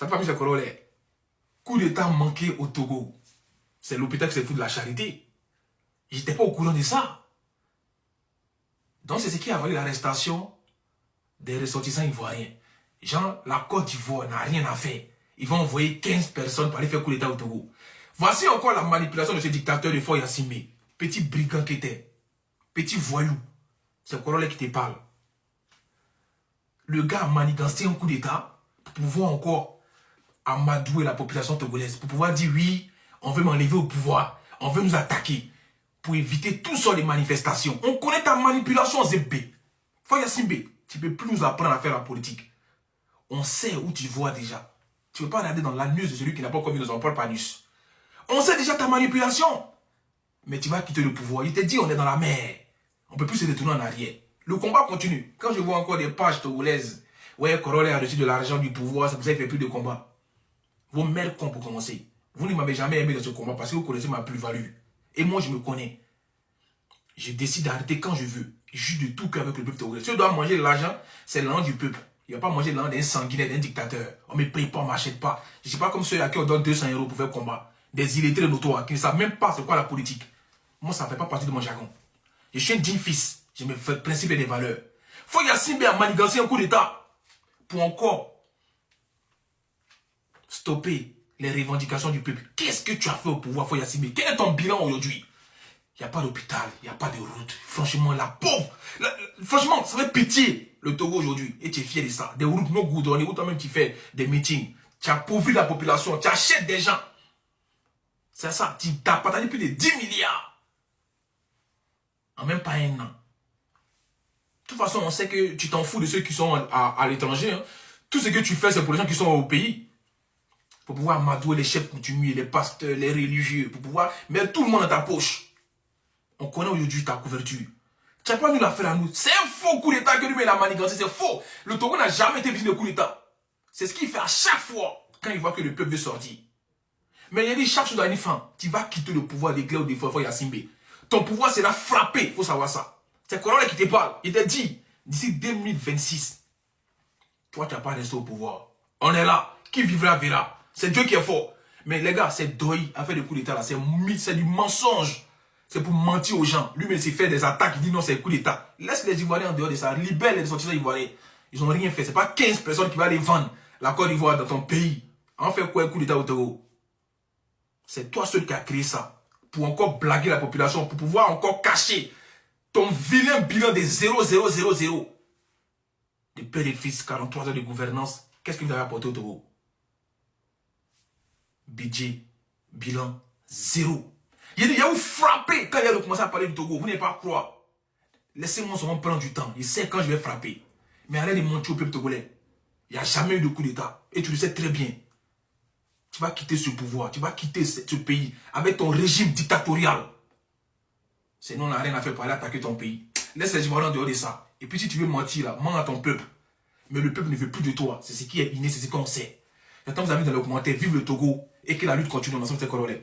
Ça fait pas plus Corollaire. Coup d'état manqué au Togo. C'est l'hôpital qui s'est foutu de la charité. J'étais pas au courant de ça. Donc c'est ce qui a valu l'arrestation des ressortissants ivoiriens. Genre, la Côte d'Ivoire n'a rien à faire. Ils vont envoyer 15 personnes pour aller faire coup d'état au Togo. Voici encore la manipulation de ce dictateur de Faure Gnassingbé. Petit brigand qui était. Petit voyou. C'est Corollaire qui te parle. Le gars a manigancé un coup d'état pour pouvoir encore amadouer la population togolaise. Pour pouvoir dire oui, on veut m'enlever au pouvoir. On veut nous attaquer. Pour éviter tout ça les manifestations. On connaît ta manipulation, ZB. Faure Gnassingbé, tu ne peux plus nous apprendre à faire la politique. On sait où tu vois déjà. Tu ne veux pas regarder dans l'anus de celui qui n'a pas encore vu dans son propre anus. On sait déjà ta manipulation. Mais tu vas quitter le pouvoir. Il te dit on est dans la mer. On ne peut plus se détourner en arrière. Le combat continue. Quand je vois encore des pages togolaises, ouais, Corollaire a reçu de l'argent du pouvoir, c'est pour ça qu'il ne fait plus de combat. Vos mères cons pour commencer. Vous ne m'avez jamais aimé dans ce combat parce que vous connaissez ma plus-value. Et moi, je me connais. Je décide d'arrêter quand je veux. Je suis de tout cœur avec le peuple togolais. Si je dois manger de l'argent, c'est l'argent du peuple. Il ne va pas manger l'argent d'un sanguinaire, d'un dictateur. On ne me paye pas, on ne m'achète pas. Je ne suis pas comme ceux à qui on donne 200 € pour faire combat. Des illettrés notoires qui ne savent même pas c'est quoi la politique. Moi, ça ne fait pas partie de mon jargon. Je suis un digne fils. Je me fais le principe et des valeurs. Faure Gnassingbé a manigancé un coup d'état pour encore stopper les revendications du peuple. Qu'est-ce que tu as fait au pouvoir, Faure Gnassingbé? Quel est ton bilan aujourd'hui? Il n'y a pas d'hôpital, il n'y a pas de route. Franchement, la pauvre. Franchement, ça fait pitié le Togo aujourd'hui. Et tu es fier de ça. Des routes non goudronnées, où toi-même tu fais des meetings. Tu as appauvri la population, tu achètes des gens. C'est ça, tu as partagé plus de 10 milliards. En même pas un an. De toute façon, on sait que tu t'en fous de ceux qui sont à l'étranger. Hein. Tout ce que tu fais, c'est pour les gens qui sont au pays. Pour pouvoir amadouer les chefs coutumiers, les pasteurs, les religieux. Pour pouvoir mettre tout le monde dans ta poche. On connaît aujourd'hui ta couverture. Tu n'as pas nous la faire à nous. C'est un faux coup d'état que lui-même a manigancé. C'est faux. Le Togo n'a jamais été victime de coup d'état. C'est ce qu'il fait à chaque fois quand il voit que le peuple veut sortir. Mais il a dit chaque chose à une fin. Tu vas quitter le pouvoir des Glaives ou des Faure Gnassingbé. Ton pouvoir sera frappé. Il faut savoir ça. C'est Corollaire qui te parle. Il t'a dit, d'ici 2026, toi, tu n'as pas resté au pouvoir. On est là. Qui vivra verra. C'est Dieu qui est fort. Mais les gars, c'est Doy a fait des coups d'état là. C'est du mensonge. C'est pour mentir aux gens. Lui-même, il s'est fait des attaques. Il dit non, c'est un coup d'état. Laisse les Ivoiriens en dehors de ça. Libère les ressortissants ivoiriens. Ils n'ont rien fait. Ce n'est pas 15 personnes qui vont aller vendre la Côte d'Ivoire dans ton pays. En fait quoi un coup d'état au Togo? C'est toi seul qui as créé ça. Pour encore blaguer la population. Pour pouvoir encore cacher ton vilain bilan de 0,000. De père et fils, 43 ans de gouvernance. Qu'est-ce que vous avez apporté au Togo? Budget, bilan, 0. Il y a où frapper quand il a commencé à parler du Togo. Vous n'allez pas croire. Laissez-moi seulement prendre du temps. Il sait quand je vais frapper. Mais arrêtez de mentir au peuple togolais. Il n'y a jamais eu de coup d'état. Et tu le sais très bien. Tu vas quitter ce pouvoir. Tu vas quitter ce pays avec ton régime dictatorial. Sinon, on n'a rien à faire pour aller attaquer ton pays. Laisse les Ivoiriens en dehors de ça. Et puis si tu veux mentir là, mens à ton peuple. Mais le peuple ne veut plus de toi. C'est ce qui est inné, c'est ce qu'on sait. J'attends vos amis dans les commentaires. Vive le Togo et que la lutte continue ensemble, c'est Corollaire.